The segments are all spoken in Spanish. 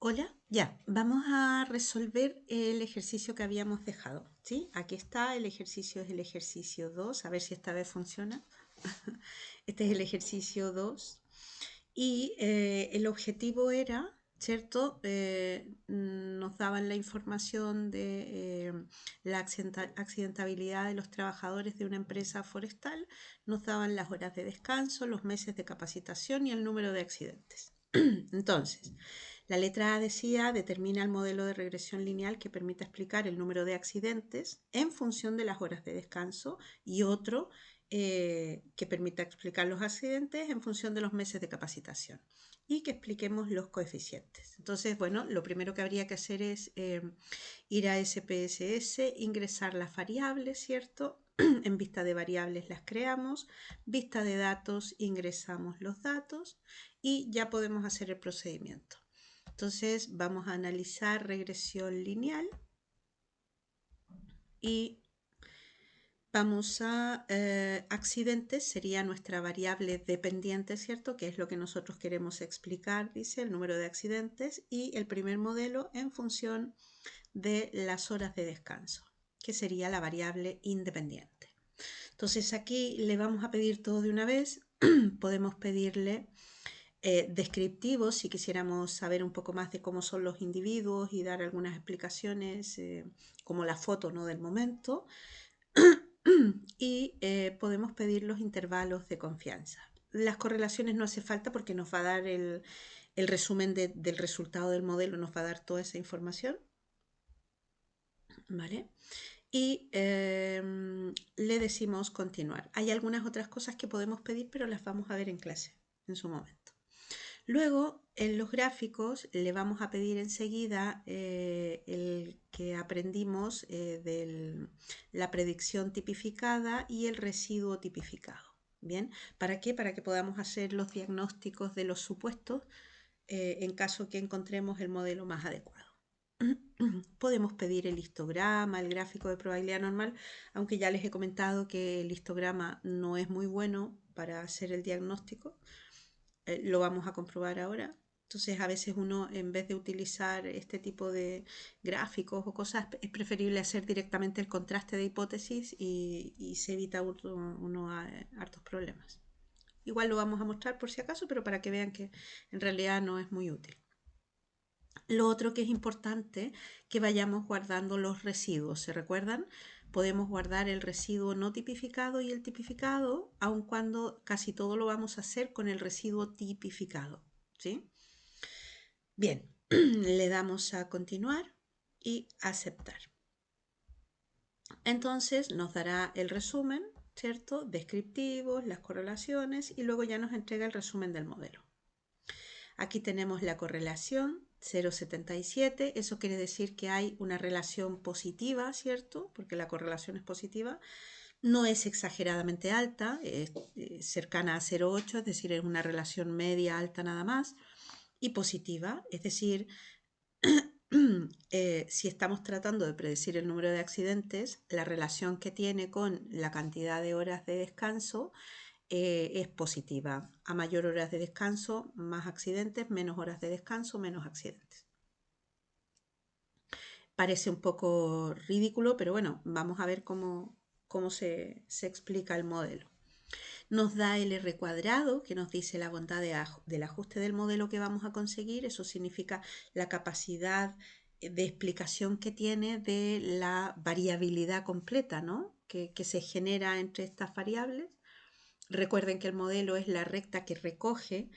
Hola, ya, vamos a resolver el ejercicio que habíamos dejado, ¿sí? Aquí está, el ejercicio es el ejercicio 2, a ver si esta vez funciona. Este es el ejercicio 2 y el objetivo era, ¿cierto? Nos daban la información de la accidentabilidad de los trabajadores de una empresa forestal, nos daban las horas de descanso, los meses de capacitación y el número de accidentes. Entonces, la letra A decía, determina el modelo de regresión lineal que permita explicar el número de accidentes en función de las horas de descanso y otro que permita explicar los accidentes en función de los meses de capacitación y que expliquemos los coeficientes. Entonces, bueno, lo primero que habría que hacer es ir a SPSS, ingresar las variables, ¿cierto? En vista de variables las creamos, vista de datos ingresamos los datos y ya podemos hacer el procedimiento. Entonces vamos a analizar regresión lineal y vamos a accidentes, sería nuestra variable dependiente, ¿cierto? Que es lo que nosotros queremos explicar, dice el número de accidentes y el primer modelo en función de las horas de descanso, que sería la variable independiente. Entonces aquí le vamos a pedir todo de una vez, podemos pedirle descriptivos si quisiéramos saber un poco más de cómo son los individuos y dar algunas explicaciones como la foto, ¿no?, del momento y podemos pedir los intervalos de confianza. Las correlaciones no hace falta porque nos va a dar el resumen del resultado del modelo, nos va a dar toda esa información, ¿vale? Y le decimos continuar. Hay algunas otras cosas que podemos pedir, pero las vamos a ver en clase en su momento. Luego, en los gráficos, le vamos a pedir enseguida el que aprendimos de la predicción tipificada y el residuo tipificado. ¿Bien? ¿Para qué? Para que podamos hacer los diagnósticos de los supuestos en caso que encontremos el modelo más adecuado. Podemos pedir el histograma, el gráfico de probabilidad normal, aunque ya les he comentado que el histograma no es muy bueno para hacer el diagnóstico. Lo vamos a comprobar ahora. Entonces a veces uno, en vez de utilizar este tipo de gráficos o cosas, es preferible hacer directamente el contraste de hipótesis y se evita uno hartos problemas. Igual lo vamos a mostrar por si acaso, pero para que vean que en realidad no es muy útil. Lo otro que es importante, que vayamos guardando los residuos. ¿Se recuerdan? Podemos guardar el residuo no tipificado y el tipificado, aun cuando casi todo lo vamos a hacer con el residuo tipificado, ¿sí? Bien, le damos a continuar y aceptar. Entonces nos dará el resumen, ¿cierto? Descriptivos, las correlaciones y luego ya nos entrega el resumen del modelo. Aquí tenemos la correlación 0,77, eso quiere decir que hay una relación positiva, ¿cierto? Porque la correlación es positiva. No es exageradamente alta, es cercana a 0,8, es decir, es una relación media alta nada más, y positiva, es decir, si estamos tratando de predecir el número de accidentes, la relación que tiene con la cantidad de horas de descanso es positiva. A mayor horas de descanso, más accidentes, menos horas de descanso, menos accidentes. Parece un poco ridículo, pero bueno, vamos a ver cómo se explica el modelo. Nos da el R cuadrado, que nos dice la bondad del ajuste del modelo que vamos a conseguir. Eso significa la capacidad de explicación que tiene de la variabilidad completa, ¿no?, que se genera entre estas variables. Recuerden que el modelo es la recta que recoge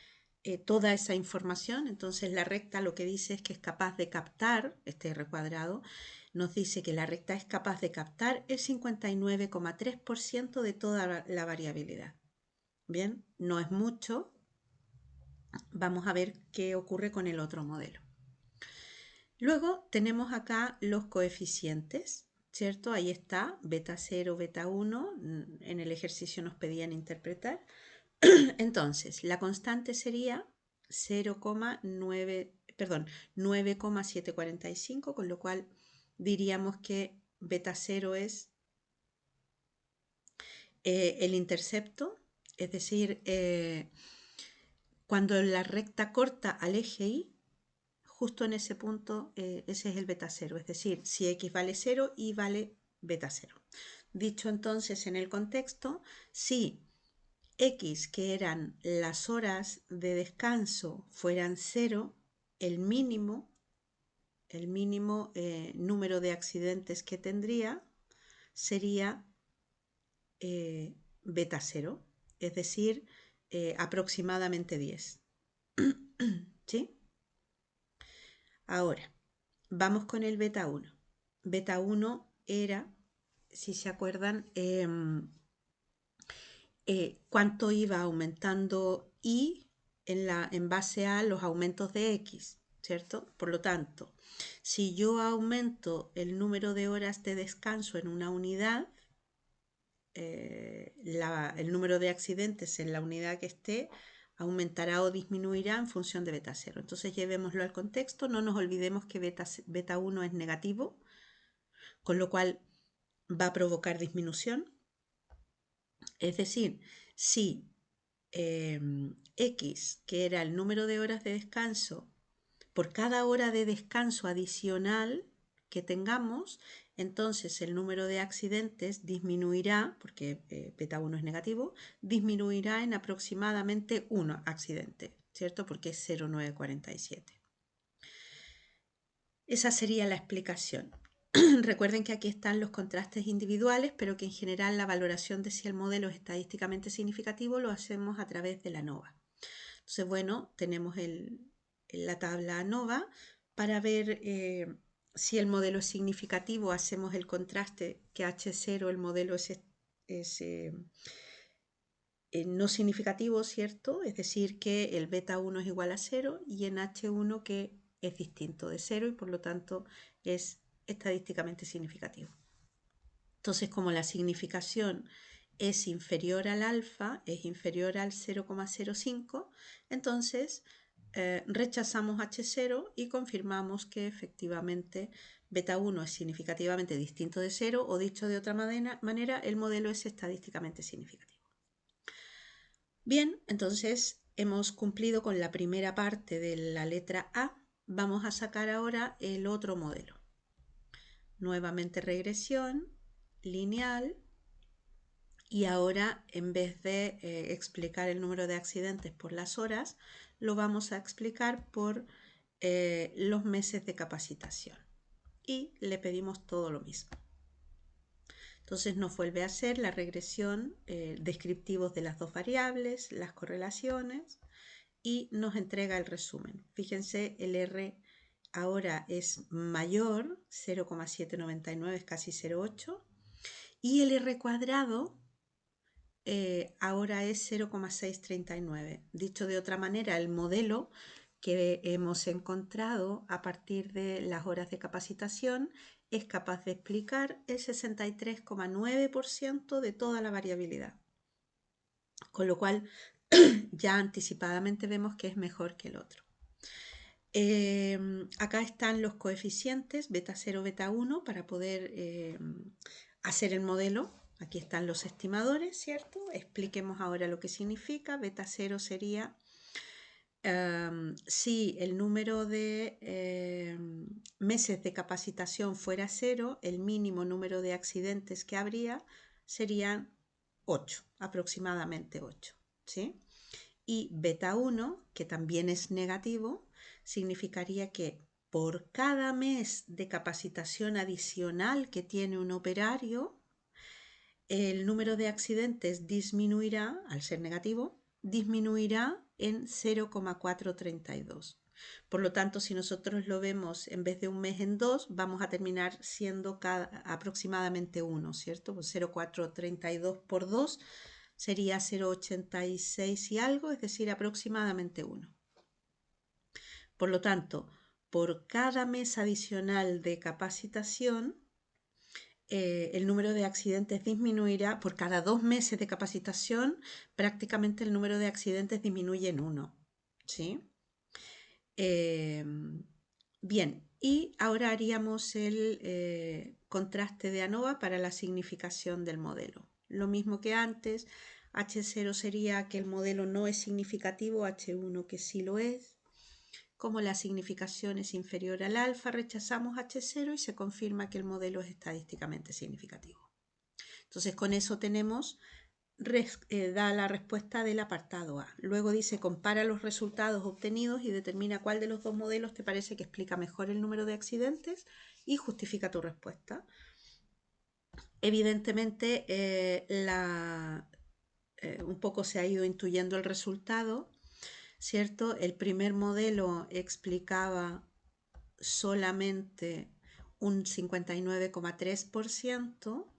toda esa información. Entonces la recta lo que dice es que es capaz de captar, este R cuadrado, nos dice que la recta es capaz de captar el 59,3% de toda la variabilidad. Bien, no es mucho. Vamos a ver qué ocurre con el otro modelo. Luego tenemos acá los coeficientes, ¿cierto? Ahí está, beta 0, beta 1. En el ejercicio nos pedían interpretar. Entonces, la constante sería 9,745, con lo cual diríamos que beta 0 es el intercepto, es decir, cuando la recta corta al eje Y, justo en ese punto, ese es el beta 0, es decir, si x vale 0, y vale beta 0. Dicho entonces en el contexto, si x, que eran las horas de descanso, fueran 0, el mínimo número de accidentes que tendría sería beta 0, es decir, aproximadamente 10. ¿Sí? Ahora, vamos con el beta 1. Beta 1 era, si se acuerdan, cuánto iba aumentando y en base a los aumentos de x, ¿cierto? Por lo tanto, si yo aumento el número de horas de descanso en una unidad, el número de accidentes en la unidad que esté aumentará o disminuirá en función de beta 0. Entonces llevémoslo al contexto, no nos olvidemos que beta 1 es negativo, con lo cual va a provocar disminución. Es decir, si x, que era el número de horas de descanso, por cada hora de descanso adicional que tengamos, entonces el número de accidentes disminuirá, porque beta 1 es negativo, disminuirá en aproximadamente 1 accidente, ¿cierto? Porque es 0,947. Esa sería la explicación. Recuerden que aquí están los contrastes individuales, pero que en general la valoración de si el modelo es estadísticamente significativo lo hacemos a través de la ANOVA. Entonces, bueno, tenemos la tabla ANOVA. Para ver si el modelo es significativo, hacemos el contraste que H0 el modelo es no significativo, ¿cierto? Es decir, que el beta 1 es igual a 0 y en H1 que es distinto de 0 y por lo tanto es estadísticamente significativo. Entonces, como la significación es inferior al alfa, es inferior al 0,05, entonces rechazamos H0 y confirmamos que efectivamente beta 1 es significativamente distinto de 0, o dicho de otra manera, el modelo es estadísticamente significativo. Bien, entonces hemos cumplido con la primera parte de la letra A. Vamos a sacar ahora el otro modelo. Nuevamente regresión lineal, y ahora en vez de explicar el número de accidentes por las horas, lo vamos a explicar por los meses de capacitación, y le pedimos todo lo mismo. Entonces nos vuelve a hacer la regresión, descriptivos de las dos variables, las correlaciones, y nos entrega el resumen. Fíjense, el R ahora es mayor, 0,799, es casi 0,8, y el R cuadrado ahora es 0,639. Dicho de otra manera, el modelo que hemos encontrado a partir de las horas de capacitación es capaz de explicar el 63,9% de toda la variabilidad. Con lo cual, ya anticipadamente vemos que es mejor que el otro. Acá están los coeficientes beta 0, beta 1 para poder hacer el modelo. Aquí están los estimadores, ¿cierto? Expliquemos ahora lo que significa. Beta 0 sería si el número de meses de capacitación fuera 0, el mínimo número de accidentes que habría serían 8, aproximadamente 8, ¿sí? Y beta 1, que también es negativo, significaría que por cada mes de capacitación adicional que tiene un operario, el número de accidentes disminuirá, al ser negativo, disminuirá en 0,432. Por lo tanto, si nosotros lo vemos en vez de un mes en 2, vamos a terminar siendo aproximadamente 1, ¿cierto? Pues 0,432 por 2 sería 0,86 y algo, es decir, aproximadamente 1. Por lo tanto, por cada mes adicional de capacitación, el número de accidentes disminuirá. Por cada 2 meses de capacitación, prácticamente el número de accidentes disminuye en 1, ¿sí? Bien, y ahora haríamos el contraste de ANOVA para la significación del modelo. Lo mismo que antes, H0 sería que el modelo no es significativo, H1 que sí lo es. Como la significación es inferior al alfa, rechazamos H0 y se confirma que el modelo es estadísticamente significativo. Entonces con eso tenemos, da la respuesta del apartado A. Luego dice, compara los resultados obtenidos y determina cuál de los dos modelos te parece que explica mejor el número de accidentes y justifica tu respuesta. Evidentemente, un poco se ha ido intuyendo el resultado, ¿cierto? El primer modelo explicaba solamente un 59,3%,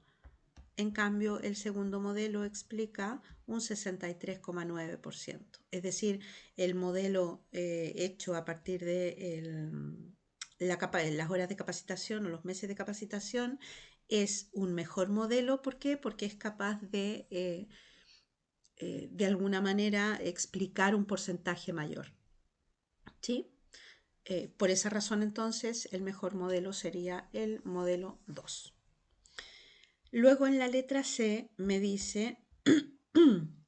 en cambio el segundo modelo explica un 63,9%. Es decir, el modelo hecho a partir de las horas de capacitación o los meses de capacitación es un mejor modelo. ¿Por qué? Porque es capaz de alguna manera explicar un porcentaje mayor. ¿Sí? Por esa razón entonces el mejor modelo sería el modelo 2. Luego en la letra C me dice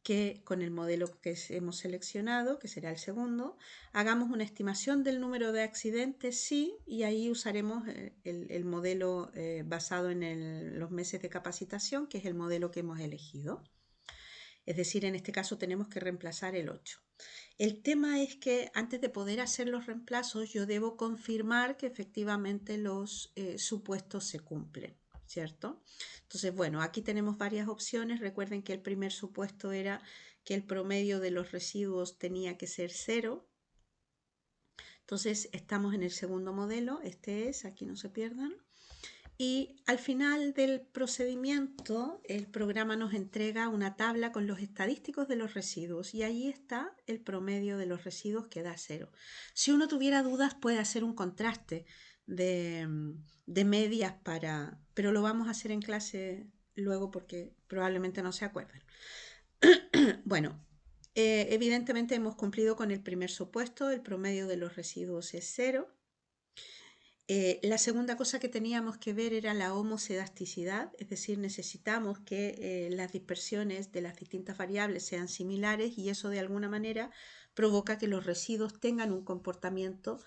que con el modelo que hemos seleccionado, que será el segundo, hagamos una estimación del número de accidentes, sí, y ahí usaremos el modelo basado en los meses de capacitación, que es el modelo que hemos elegido. Es decir, en este caso tenemos que reemplazar el 8. El tema es que antes de poder hacer los reemplazos, yo debo confirmar que efectivamente los supuestos se cumplen, ¿cierto? Entonces, bueno, aquí tenemos varias opciones. Recuerden que el primer supuesto era que el promedio de los residuos tenía que ser 0. Entonces, estamos en el segundo modelo. Este es, aquí no se pierdan. Y al final del procedimiento, el programa nos entrega una tabla con los estadísticos de los residuos y ahí está el promedio de los residuos que da 0. Si uno tuviera dudas, puede hacer un contraste de medias pero lo vamos a hacer en clase luego porque probablemente no se acuerdan. Bueno, evidentemente hemos cumplido con el primer supuesto, el promedio de los residuos es 0. La segunda cosa que teníamos que ver era la homocedasticidad, es decir, necesitamos que las dispersiones de las distintas variables sean similares y eso de alguna manera provoca que los residuos tengan un comportamiento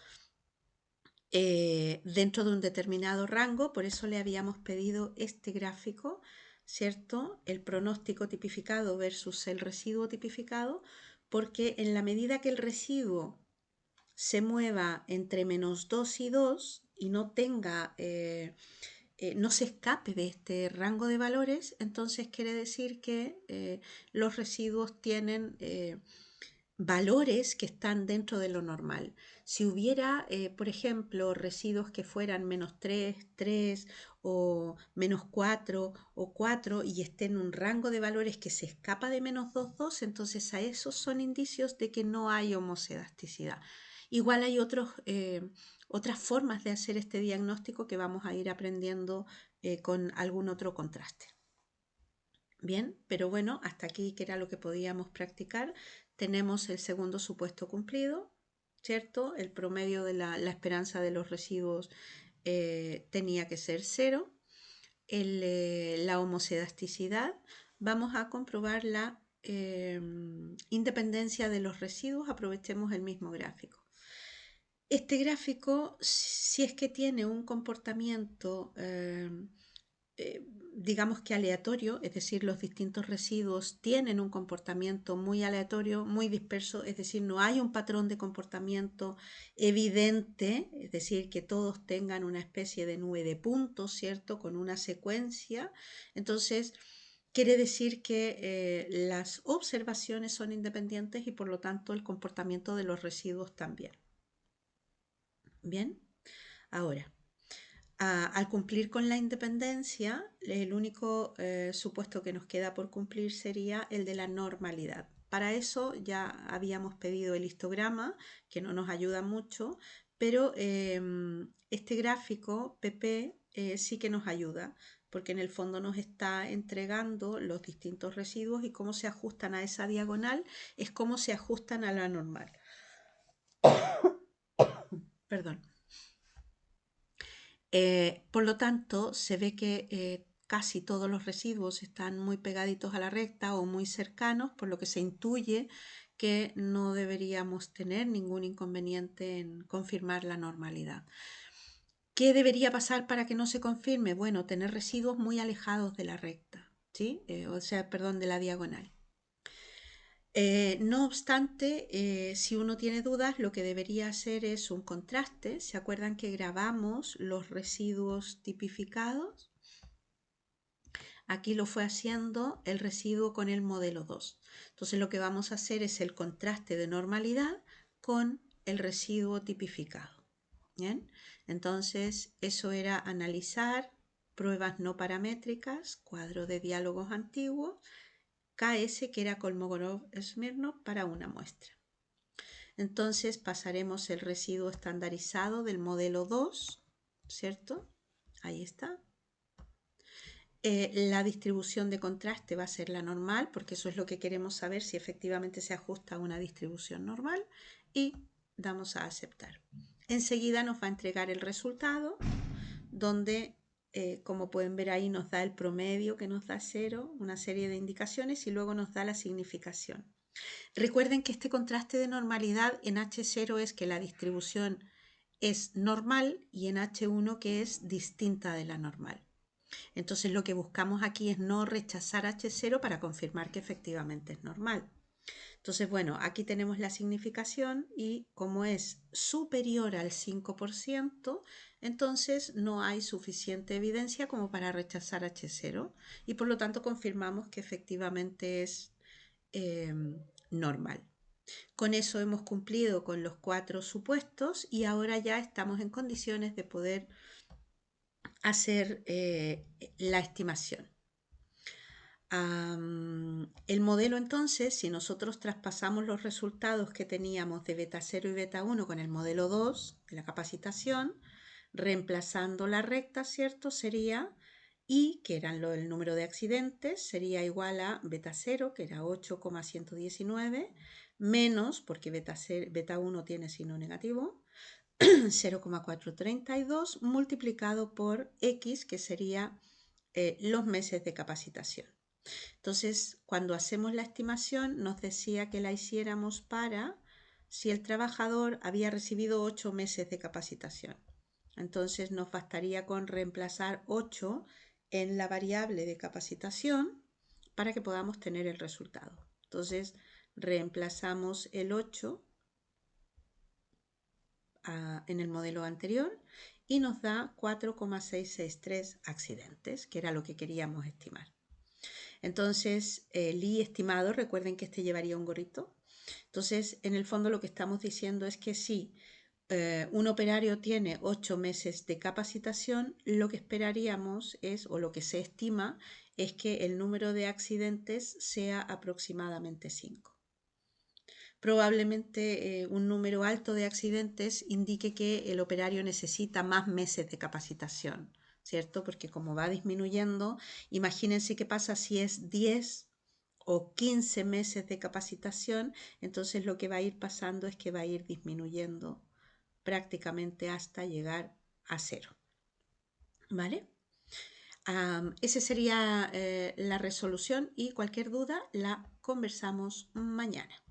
dentro de un determinado rango. Por eso le habíamos pedido este gráfico, ¿cierto? El pronóstico tipificado versus el residuo tipificado, porque en la medida que el residuo se mueva entre -2 y 2 y no tenga, no se escape de este rango de valores, entonces quiere decir que los residuos tienen valores que están dentro de lo normal. Si hubiera, por ejemplo, residuos que fueran -3, 3 o -4 o 4 y estén en un rango de valores que se escapa de -2, 2, entonces a esos son indicios de que no hay homocedasticidad. Igual hay otras formas de hacer este diagnóstico que vamos a ir aprendiendo con algún otro contraste. Bien, pero bueno, hasta aquí que era lo que podíamos practicar. Tenemos el segundo supuesto cumplido, ¿cierto? El promedio de la esperanza de los residuos tenía que ser 0. La homocedasticidad, vamos a comprobar la independencia de los residuos. Aprovechemos el mismo gráfico. Este gráfico, si es que tiene un comportamiento digamos que aleatorio, es decir, los distintos residuos tienen un comportamiento muy aleatorio, muy disperso, es decir, no hay un patrón de comportamiento evidente, es decir, que todos tengan una especie de nube de puntos, ¿cierto?, con una secuencia. Entonces, quiere decir que las observaciones son independientes y por lo tanto el comportamiento de los residuos también. Bien, ahora, al cumplir con la independencia, el único supuesto que nos queda por cumplir sería el de la normalidad. Para eso ya habíamos pedido el histograma, que no nos ayuda mucho, pero este gráfico PP sí que nos ayuda, porque en el fondo nos está entregando los distintos residuos y cómo se ajustan a esa diagonal es cómo se ajustan a la normal. Perdón. Por lo tanto, se ve que casi todos los residuos están muy pegaditos a la recta o muy cercanos, por lo que se intuye que no deberíamos tener ningún inconveniente en confirmar la normalidad. ¿Qué debería pasar para que no se confirme? Bueno, tener residuos muy alejados de la recta, ¿sí? Perdón, de la diagonal. No obstante, si uno tiene dudas, lo que debería hacer es un contraste. ¿Se acuerdan que grabamos los residuos tipificados? Aquí lo fue haciendo el residuo con el modelo 2. Entonces lo que vamos a hacer es el contraste de normalidad con el residuo tipificado. ¿Bien? Entonces eso era analizar pruebas no paramétricas, cuadro de diálogos antiguos, KS, que era Kolmogorov-Smirnov, para una muestra. Entonces pasaremos el residuo estandarizado del modelo 2, ¿cierto? Ahí está. La distribución de contraste va a ser la normal, porque eso es lo que queremos saber, si efectivamente se ajusta a una distribución normal, y damos a aceptar. Enseguida nos va a entregar el resultado, donde, como pueden ver ahí, nos da el promedio que nos da 0, una serie de indicaciones, y luego nos da la significación. Recuerden que este contraste de normalidad en H0 es que la distribución es normal y en H1 que es distinta de la normal. Entonces lo que buscamos aquí es no rechazar H0 para confirmar que efectivamente es normal. Entonces, bueno, aquí tenemos la significación y como es superior al 5%, entonces no hay suficiente evidencia como para rechazar H0 y por lo tanto confirmamos que efectivamente es normal. Con eso hemos cumplido con los 4 supuestos y ahora ya estamos en condiciones de poder hacer la estimación. El modelo entonces, si nosotros traspasamos los resultados que teníamos de beta 0 y beta 1 con el modelo 2 de la capacitación, reemplazando la recta, ¿cierto? Sería I, que era el número de accidentes, sería igual a beta 0, que era 8,119, menos, porque beta 1 tiene signo negativo, 0,432 multiplicado por X, que sería los meses de capacitación. Entonces, cuando hacemos la estimación, nos decía que la hiciéramos para si el trabajador había recibido 8 meses de capacitación. Entonces, nos bastaría con reemplazar 8 en la variable de capacitación para que podamos tener el resultado. Entonces, reemplazamos el 8 en el modelo anterior y nos da 4,663 accidentes, que era lo que queríamos estimar. Entonces, el I estimado, recuerden que este llevaría un gorrito. Entonces, en el fondo lo que estamos diciendo es que si un operario tiene 8 meses de capacitación, lo que esperaríamos es, o lo que se estima, es que el número de accidentes sea aproximadamente 5. Probablemente un número alto de accidentes indique que el operario necesita más meses de capacitación, ¿cierto? Porque como va disminuyendo, imagínense qué pasa si es 10 o 15 meses de capacitación, entonces lo que va a ir pasando es que va a ir disminuyendo prácticamente hasta llegar a 0. ¿Vale? Esa sería la resolución y cualquier duda la conversamos mañana.